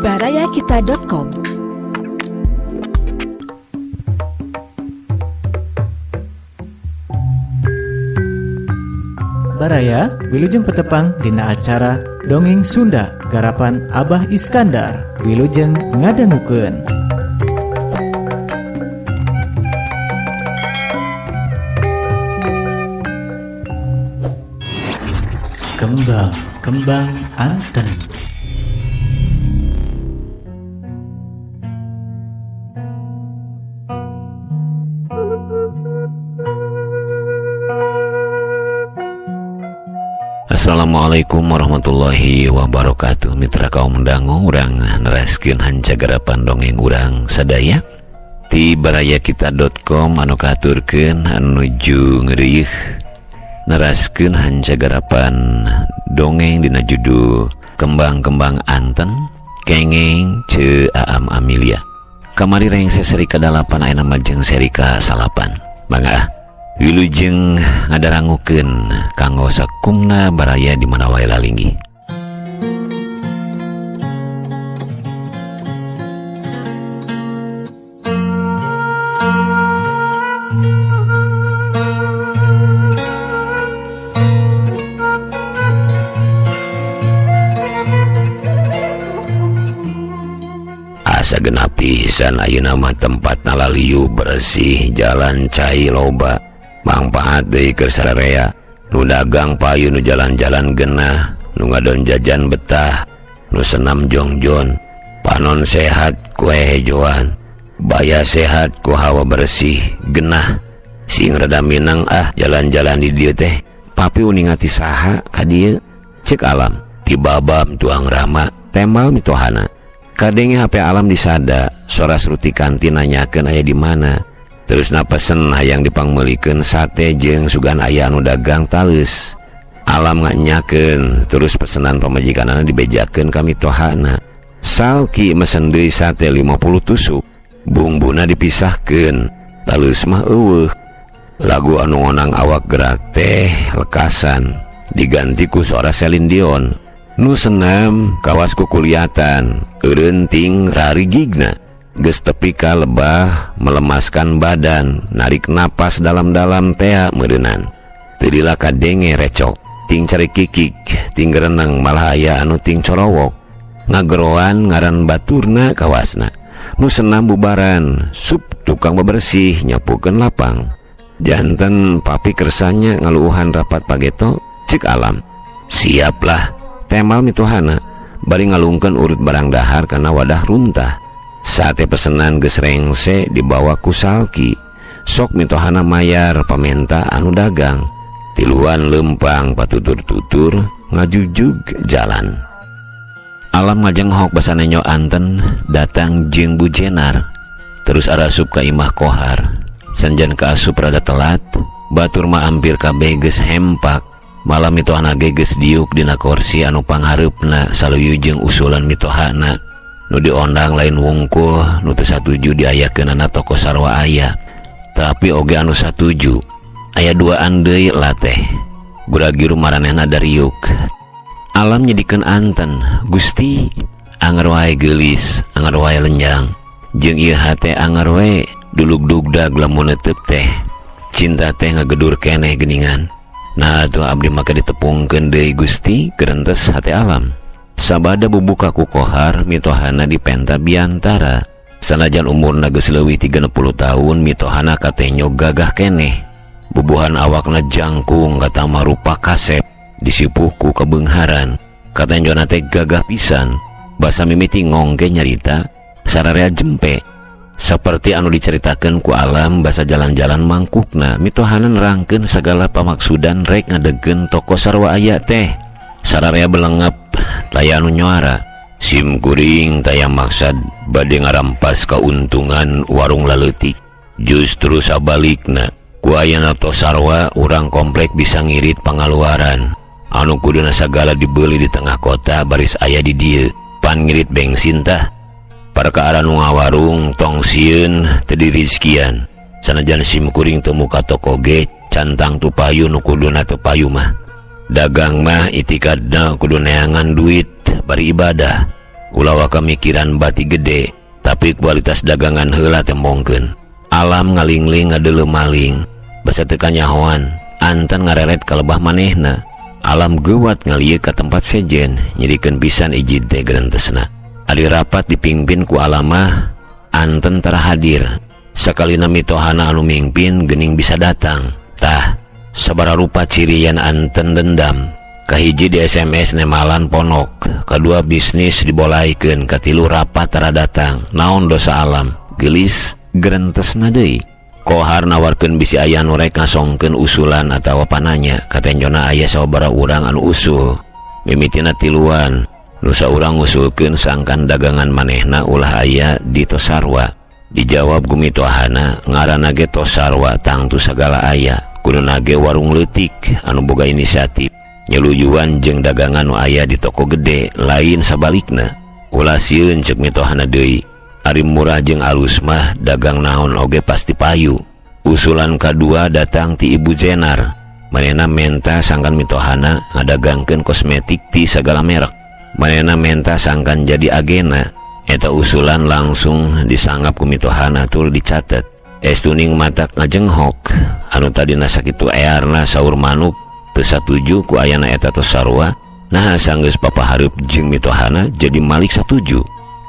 barayakita.com. Baraya wilujeng petepang dina acara Dongeng Sunda garapan Abah Iskandar. Wilujeng ngadangukeun. Kembang Anten. Assalamualaikum warahmatullahi wabarakatuh. Mitra kaum mendangu urang neraskeun hancagarapan dongeng urang sadaya ti barayakita.com anu katurkeun anu nuju ngeureuyeuh neraskeun hancagarapan dongeng dina judul Kembang Anten kengeng ce Aam Amelia. Kamari rengse seri ka-8 ayeuna majeng seri ka-8. Mangga wilujeng ngadarangukeun kanggo sakumna baraya di mana wae lalinggi. Asa genap pisan ayeuna mah tempatna laliu bersih, jalan cai loba. Mangpaat deui keur sararea, nu dagang payu nu jalan-jalan genah, nu ngadon jajan betah, nu senam jongjon, panon sehat ku hejoan, baya sehat ku hawa bersih genah. Sing rada minang jalan-jalan di dieu teh, papi uningati saha ka dieu? Ceuk Alam, ti babam tuang rama, temal mitohana. Kadenge HP Alam disada, soras ruti kantin nanyakeun aya di mana. Terus pesen hayang dipangmeulikeun sate jeung sugan aya anu dagang tales. Alam nganyakeun, terus pesenan pamajikanana dibejakeun ka mitohana. Salki mesen deui sate 50 tusuk, bumbuna dipisahkeun, tales mah eueuh. Lagu anu ngonang awak gerak teh lekasan, diganti ku suara Celine Dion. Nu senam kawas kukuliatan, eureun ting rarigigna. Geus tepi ka lebah melemaskan badan, narik napas dalam-dalam tea meureunan. Teu dila kadenge recok, ting cari kikik, ting gerenang malah aya anu ting corowok. Ngageroan ngaran baturna kawasna. Nu senam bubaran, sup tukang bebersih nyapukeun lapang. Janten papi kersanya ngaluuhan rapat pageto, ceuk Alam. Siaplah, temal mitohana, bari ngalungkeun urut barang dahar kana wadah runtah. Sate pesenan geus rengse dibawa ku Salki. Sok mitohana mayar pamenta anu dagang. Tiluan lempang patutur-tutur ngajujug jalan. Alam ngajenghok basanenyo Anten datang jeung Bu Jenar. Terus arasup ka imah Kohar. Sanjan kaasup rada telat, batur mah hampir kabeh geus hempak. Malam mitohana ge geus diuk dina kursi anu panghareupna saluyu jeung usulan mitohana. Nu diondang lain wungkul, nu teu satuju diayakeunana toko sarwa aya. Tapi oge anu satuju, aya duaan deui lateh. Guragiru maranehna Dariuk. Alam nyedikeun Anten, Gusti, anger wae geulis, anger wae lenjang. Jeung ieu hate anger wae dulug-dugdag lamun neuteuk teh. Cinta teh ngagedur keneh geuningan. Nah atuh abdi maka ditepungkeun deui Gusti, geurentes hate Alam. Sabada bubuka ku Kohar mitohana dipenta biantara. Sanajan umurna geus leuwih 30 tahun mitohana katenyo gagah keneh. Bubuhan awakna jangkung kata marupa kasep disipuh ku kebeungharan. Katenjona teh gagah pisan. Basa mimiti ngongke nyarita sararea jempe. Saperti anu diceritakeun ku Alam basa jalan-jalan mangkukna mitohana nerangkeun sagala pamaksudan rek ngadegeun toko sarwa aya teh. Sararea belengep taya anu nyoara, sim kuring taya maksad bade ngarampas kauntungan warung laleutik. Justru sabalikna, ku ayana tos sarwa urang komplek bisa ngirit pangaluaran. Anu kuduna sagala dibeuli di tengah kota baris aya di dieu. Pan ngirit bensin tah. Parkaara nu ngawarung tong sieun teu dirizkian. Sanajan sim kuring teu muka toko ge cantang tu payu nu kuduna teu payu mah. Dagang mah itikadna kudu neangan duit bari ibadah. Ulah kamikiran bati gede, tapi kualitas dagangan heula tembongkeun. Alam ngalingling ngadeuleu maling, basa teu kanyahoan, anten ngareret ka lebah manehna. Alam geuwat ngalieu ka tempat sejen, nyirikeun pisan ijid teh gerentesna. Ari rapat dipimpin ku Alam mah, anten tara hadir. Sakalina mitohana anu mingpin geuning bisa datang. Tah, sabaraha rupa cirian anten dendam. Kahiji di SMS nemalan ponok, kadua bisnis dibolaikeun, katilu rapat tara datang. Naon dosa Alam? Geulis gerentesna deui. Kohar nawarkeun bisi aya nu rek ngasongkeun usulan atawa pananya, katenjona aya sababaraha urang anu usul. Mimitina tiluan, nu saurang ngusulkeun sangkan dagangan manehna ulah aya di Tosarwa. Dijawab gumitohana, ngaranna ge Tosarwa tangtu sagala aya, kuduna ge warung leutik anu boga inisiatif. Nyelujuan jeung dagangan nu aya di toko gede lain sabalikna. Ulah sieun ceuk mitohana deui. Ari murah jeung alus mah dagang naon oge pasti payu. Usulan kadua datang ti Ibu Jenar. Manehna menta sangkan mitohana ngadagangkeun kosmetik ti sagala merek. Manehna menta sangkan jadi agena. Eta usulan langsung disangap ku mitohana tur dicatet. Estuning matak ngajenghok. Anu tadina sakitu earna saur manuk teu satuju ku ayana eta Tosarwa. Nah sanggeus papahareup jeung mitohana jadi malik satuju.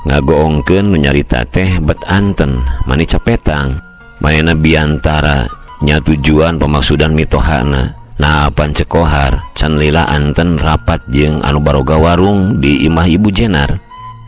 Ngagoongkeun nu nyarita teh bet anten mani capetang. Manehna biantara nya tujuan pemaksudan mitohana. Nah apan cekohar can lila anten rapat jeung anu baroga warung di imah Ibu Jenar.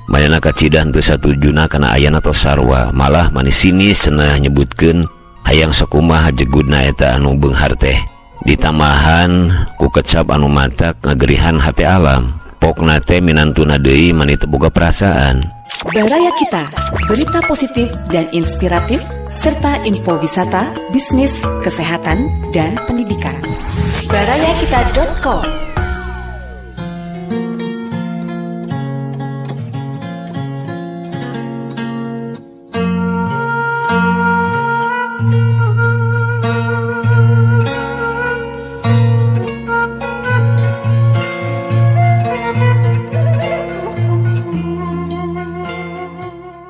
Manehna kacidan teu satujuna kana ayana Tosarwa, malah mani sinis cenah nyebutkeun hayang sakumaha jegudna eta anu beunghar teh. Ditamahan ku kecap anu matak ngagerihan hati Alam. Pokna teh minantuna deui mani teu boga perasaan. Baraya Kita, berita positif dan inspiratif serta info wisata, bisnis, kesehatan, dan pendidikan. barayakita.com.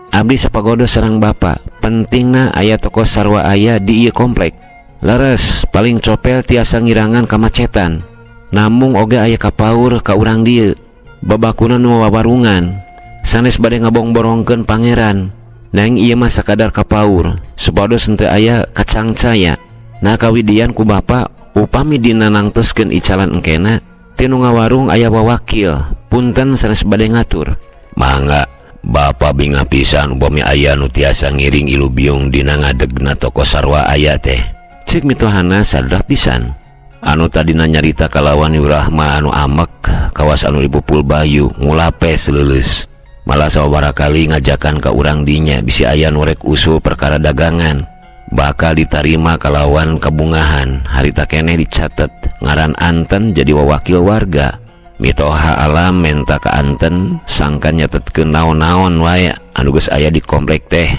Abdi sapagodo sareng bapa, pentingna aya toko sarwa aya di ieu komplek. Leres, paling copel tiasa ngirangan kamacetan. Namung oge aya kapaur ka urang dieu. Babakuna nu wawarungan, sanes bade ngabong-borongkeun pangeran. Nang ieu mah sakadar kapaur, supados henteu aya kacangcaya. Nah kawidian ku bapa, upami dina nangtoskeun icalan engkena, tinu ngawarung aya wawakil, punten sanes bade ngatur. Mangga Bapa bingah pisan upami aya nu tiasa ngiring ilubiung dina ngadegna toko sarwa aya teh. Cik mitohana sadar pisan. Anu tadina nyarita kalawan Rahma anu amek kawas anu dipupul bayu ngulape seleuleus. Malah sababaraha kali ngajakan ka urang dinya bisi aya nu rek usul perkara dagangan. Bakal ditarima kalawan kabungahan. Harita keneh dicatet ngaran anten jadi wawakil warga. Mitoha Alam menta ka anten sangkan nyatetkeun naon-naon wae anu geus aya di komplek teh.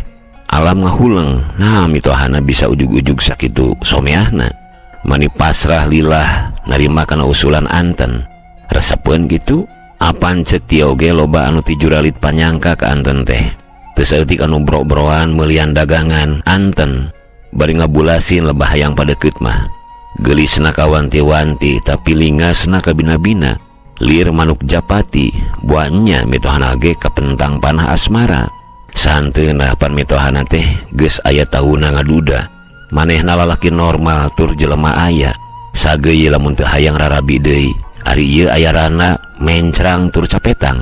Alam ngahuleng, nah mitohana bisa ujug-ujug sakitu someahna. Mani pasrah lillah narima kana usulan anten. Resepeun kitu, apan ceuk ti oge loba anu ti juralit panyangka ka anten teh. Teu saeutik anu bro-broan meuliean dagangan anten bari ngabulasin lebah hayang padekeut mah. Geulisna kawanti-wanti tapi lingasna kabina-bina. Lir manuk japati, buahnya mitohana ge kapentang panah asmara. Santeuna pan mitohana teh geus aya tahuna ngaduda. Manehna lalaki normal tur jelema aya. Sageui lamun teu hayang rarabi deui. Ari ieu aya rana mencrang tur capetang.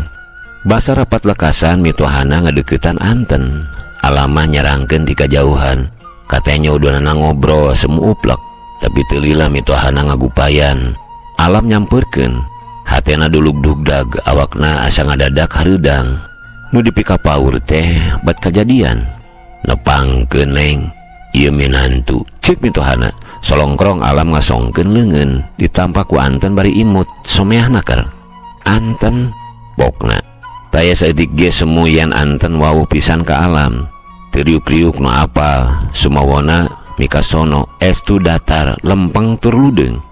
Basa rapat lekasan mitohana ngadeuketan anten. Alama nyarangkeun ti kajauhan. Katanya udahna ngobrol semu uplek, tapi teu lila mitohana ngagupayan. Alam nyampeurkeun. Hatena dulug-dugdag, awakna asa ngadadak hareudang. Nu dipika paur teh bat kajadian. Nepangkeun leng, ieu minantu. Ceuk mitohana, solongkrong Alam ngasongkeun leungeun, ditampak ku anten bari imut, someahna keur. Anten pokna. Taya saeutik ge semuyan anten wau pisan ka Alam. Teriuk-riuk nu apal, sumawona mikasono estu datar, lempeng tur ludeung.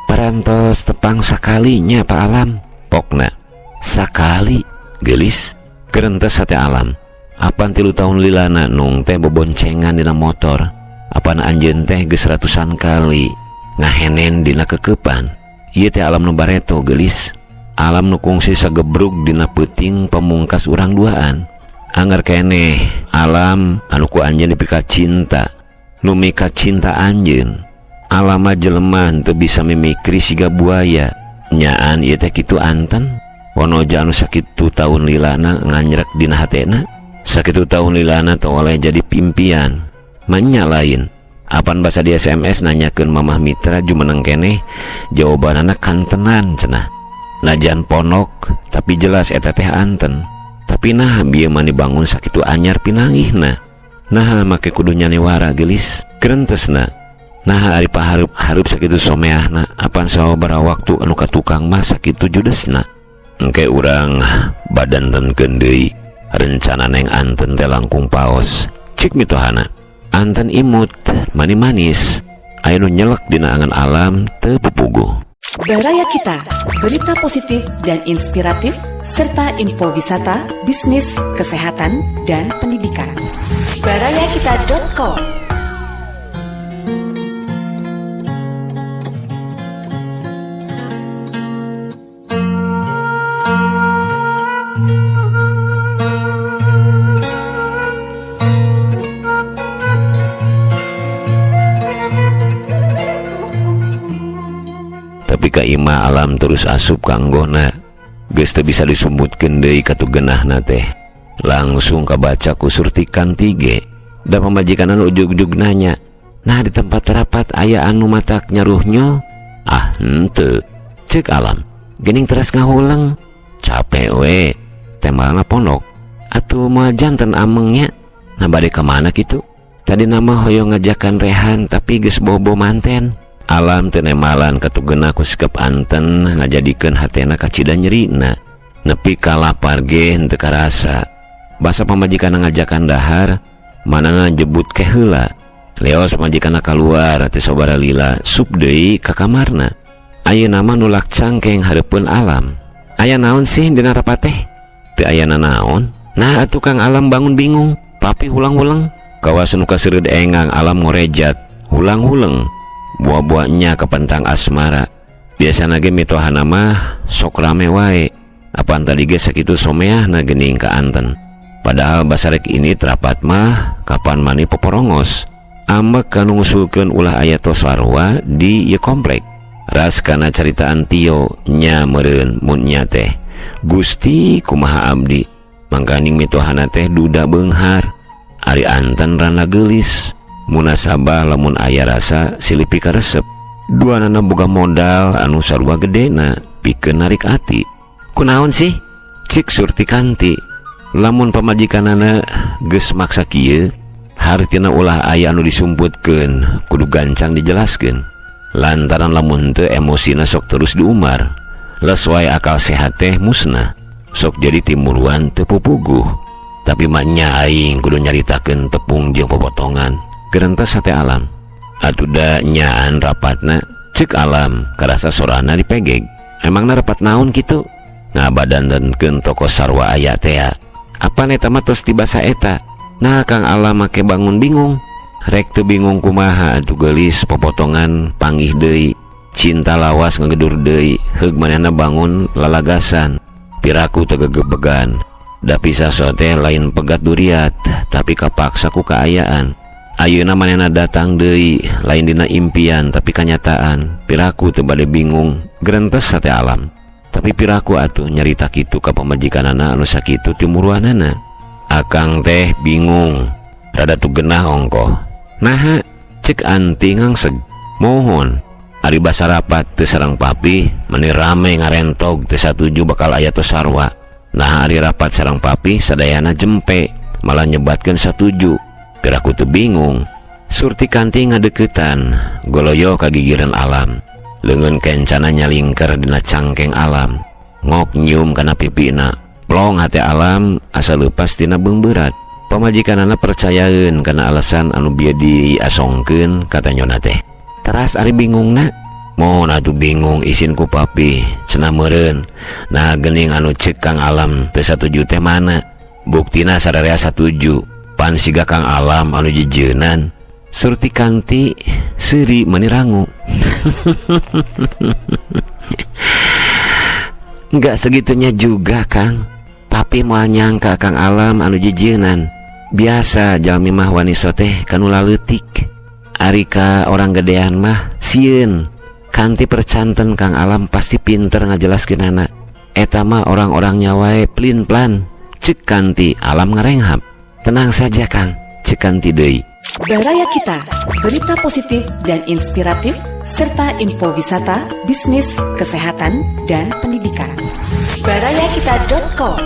Parantos tepang sakalinya Pak Alam. Pokna sakali geulis Gerentes sate alam. Apaan 3 tahun lilana nung teh beboncengan dina motor. Apaan anjeun teh geus ratusan kali ngahenen dina kekepan. Ieu teh alam nu bareto geulis. Alam nu kungsi sagebrug dina peuting pamungkas urang duaan. Angger keneh alam anu ku anjeun dipika cinta. Nu mika cinta anjeun. Alam jelema teu bisa mimikri siga buaya. Nyaan ieu teh kitu anten. Wanoja anu sakitu taun lilana nganjrek dina hatena. Sakitu taun lilana teu oleh jadi pimpian. Manya lain. Apan basa di SMS nanyakeun Mamah Mitra jumeneng keneh, jawabanana kantenan cenah. Najan ponok tapi jelas eta teh anten. Tapi nah bieu mani bangun sakitu anyar pinanggihna. Nah make kudu nyaniwara geulis gerentesna. Nah ari paharup sakitu someahna, apan sababaraha waktu anu ka tukang mah sakitu judesna. Engke urang badantenkeun deui rencana neng anten teh langkung paos. Cik mitohana anten imut mani manis aya nu nyelek dina angan alam teu pupuguh. Baraya Kita, berita positif dan inspiratif serta info wisata, bisnis, kesehatan, dan pendidikan. barayakita.com. Tapi ka ima alam terus asup kanggona geus teu bisa disumbutkeun deui katugenahna teh. Langsung kabaca ku surtikan 3. Da pamajikanna ujug-ujug nanya, "Nah di tempat rapat aya anu matak nyaruhnyo?" "Ah henteu," ceuk alam. "Geuning teras ngahuleng." "Capek we, temalna pondok. Atuh moal janten amengnya." "Nah bade ka mana kitu?" "Tadi nama hoyong ngajakan rehan tapi geus bobo manten." Alam teu nemalan katugeuna ku sikep anten ngajadikeun hatena kacida nyerina. Nepi ka lapar ge henteu karasa. Basa pamajikanna ngajakan dahar, manana jebut ke heula. Leos pamajikanna kaluar teh sabara lila sup deui ka kamarna. Ayeuna mah nulak cangkeng hareupeun alam. "Aya naon sih dina rapat teh?" "Teu ayana naon." "Nah atuh Kang Alam bangun bingung, papi hulang-hulang." Kawas nu kaseureud engang alam ngorejat, hulang-hulang. Buah-buahnya kepentang asmara. Biasana ge mitohana mah sok rame wae. Apaan tadi ge sakitu someahna geuning ka anten. Padahal basarek ini terapat mah kapan mani poporongos. Ambek kanu ngusulkeun ulah aya tos sarua di ieu komplek. Ras kana caritaan Tio nya meureun mun nya teh. "Gusti kumaha abdi?" Mangkaning mitohana teh duda beunghar. Ari anten rana geulis. Munasabah lamun aya rasa silipi karesep. Duanana boga modal anu sarua gedena pikeun narik ati. "Kunaon sih?" cik surti kanti. Lamun pamajikanana geus maksa kieu, hartina ulah aya anu disumputkeun kudu gancang dijelaskeun. Lantaran lamun teu emosina sok terus diumar. Les wae akal sehat teh musnah. Sok jadi timuruan teu pupuguh. Tapi maknya aing kudu nyaritakeun tepung jeung popotongan. Gerentes sate alam. Atuh da nyaan rapatna, ceuk alam karasa sorana dipegeg. "Emangna rapat naon kitu?" "Ngabadantenkeun toko sarwa aya teh." "Apa eta mah tos tibasa eta?" "Nah Kang Alam make bangun bingung." "Rek teu bingung kumaha atuh geulis popotongan panggih deui. Cinta lawas ngagedur deui, heug manehna bangun lalagasan. Piraku teu gegebegan. Da pisah sote lain pegat duriat, tapi kapaksa ku kaayaan. Ayeuna manehna datang deui, lain dina impian tapi kanyataan. Piraku teu bade bingung." Gerentes sate alam. Tapi piraku atuh nyarita kitu ka pamajikanana anu sakitu timuruanana. "Akang teh bingung, rada tugenah ongkoh." "Naha?" cek anti ngangseg. "Mohon, ari basa rapat teu sareng papi, mani rame ngarentog teu satuju bakal aya tos sarwa. Nah ari rapat sareng papi sadayana jempe, malah nyebatkeun satuju. Piraku teu bingung." Surti kanti ngadeuketan, goloyo kagigireun alam. Leungeun kencana nyalingker dina cangkeng alam. Ngok nyium kana pipina. Plong hate alam asa leupas tina beungberat. Pamajikanana percayaeun kana alasan anu bieu diasongkeun katanyona teh. "Teras ari bingungna?" "Mohon atuh bingung isin ku papi, cenah meureun. Nah geuning anu ceuk Kang Alam teu satuju teh mana?" Buktina sararea satuju. Pan siga Kang Alam anu jejeunan. Surti kanti seuri meni rangu. Enggak segitunya juga, Kang. Papi moal nyangka Kang Alam anu jejeunan. Biasa jalmi mah waniso teh kanu laleutik. Ari ka orang gedean mah sieun. Kanti percanten Kang Alam pasti pinter ngajelaskeunana. Eta mah orang-orangnya wae plin-plan. Cek Kanti Alam ngarenghap. Tenang saja Kang, cek Kanti deui. Baraya Kita, berita positif dan inspiratif serta info wisata, bisnis, kesehatan, dan pendidikan. Barayakita.com.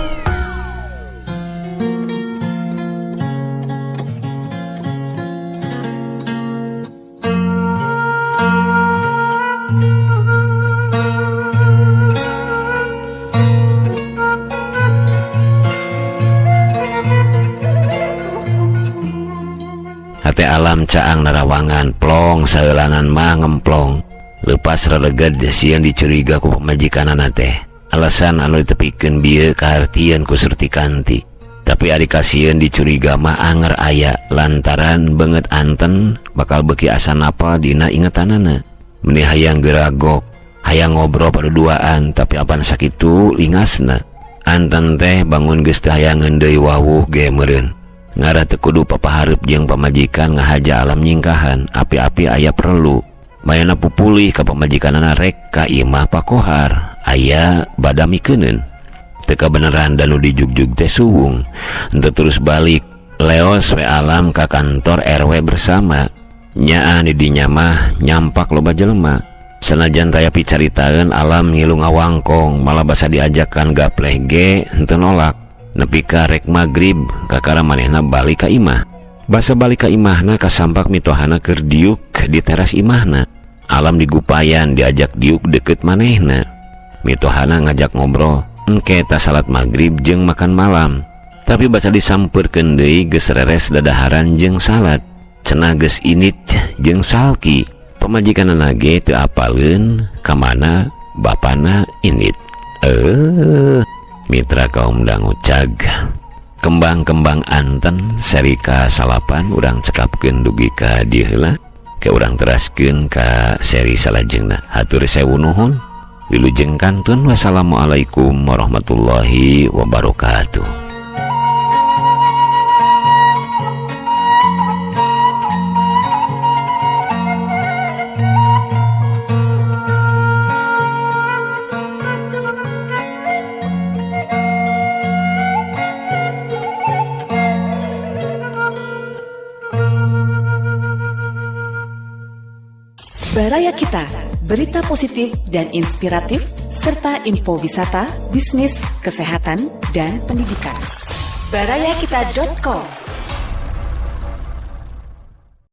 Hate Alam caang narawangan plong saeulanan mah ngemplong. Lepas releged sieun dicuriga ku pamajikanana teh. Alasan anu ditepikeun bieu kahartieun ku Surti Kanti. Tapi ari kasieun dicuriga mah anger aya lantaran beungeut anten bakal beuki asa napa dina ingetanana. Meni hayang geragok, hayang ngobrol paduduaan tapi apan sakitu lingasna. Anten teh bangun geus teh hayang ngeundeui wawuh ge meureun. Ngara teu kudu papahareup jeung pamajikan ngahaja Alam nyingkahan, api-api aya perlu. Mayana pupulih ka pamajikanana rek ka imah pakohar, aya badamikeun. Teu kabeneran danu dijugjug teh suwung. Henteu terus balik, leos we Alam ka kantor RW bersama. Nyaan di dinya mah nyampak loba jelema. Sanajan taya picaritaeun Alam ngilu ngawangkong, malah basa diajakan gapleh ge henteu nolak. Nepi ka rek magrib kakara manehna balik ka imah. Basa balik ka imahna kasampak mitohana keur diuk di teras imahna. Alam digupayan diajak diuk deket manehna. Mitohana ngajak ngobrol engke ta salat magrib jeung makan malam. Tapi basa disampeurkeun deui geus reres dadaharan jeung salat. Cenah geus init jeung salki. Pamajikanana ge teu apaleun ka mana bapana init. Mitra kaum dangu cag kembang-kembang anten serika salapan urang cekapkeun dugi ka dieu heula ke urang teraskeun ka seri salajengna. Hatur sewu nuhun. Wilujeng kantun. Wassalamualaikum warahmatullahi wabarakatuh. Baraya Kita, berita positif dan inspiratif, serta info wisata, bisnis, kesehatan, dan pendidikan. Barayakita.com.